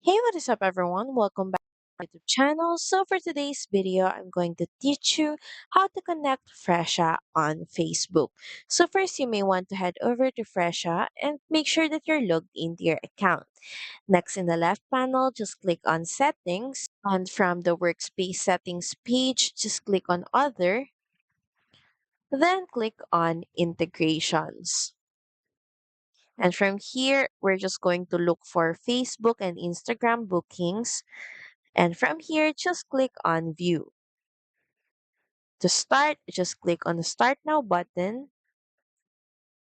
Hey, what is up, everyone? Welcome back to my YouTube channel. So, for today's video, I'm going to teach you how to connect Fresha on Facebook. So, first, you may want to head over to Fresha and make sure that you're logged into your account. Next, in the left panel, just click on Settings. And from the Workspace Settings page, just click on Other. Then click on Integrations. And from here, we're just going to look for Facebook and Instagram bookings. And from here, just click on View. To start, just click on the Start Now button.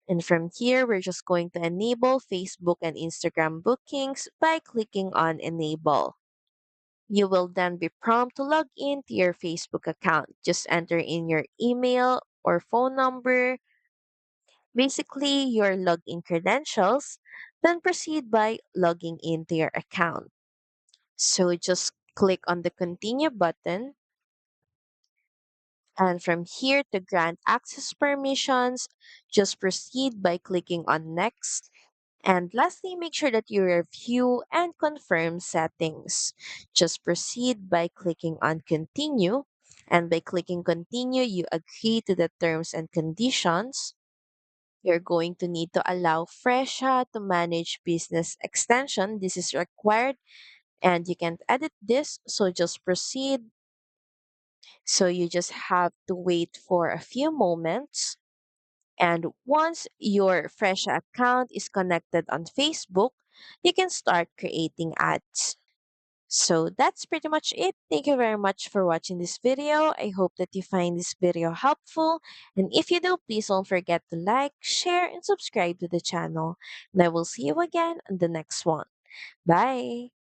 And from here, we're just going to enable Facebook and Instagram bookings by clicking on Enable. You will then be prompted to log in to your Facebook account. Just enter in your email or phone number, basically your login credentials, then proceed by logging into your account. So just click on the Continue button. And from here to grant access permissions, just proceed by clicking on Next. And lastly, make sure that you review and confirm settings. Just proceed by clicking on Continue. And by clicking Continue, you agree to the terms and conditions. You're going to need to allow Fresha to manage business extension. This is required and you can't edit this. So just proceed. So you just have to wait for a few moments. And once your Fresh account is connected on Facebook, you can start creating ads. So that's pretty much it. Thank you very much for watching this video. I hope that you find this video helpful. And if you do, please don't forget to like, share, and subscribe to the channel. And I will see you again on the next one. Bye!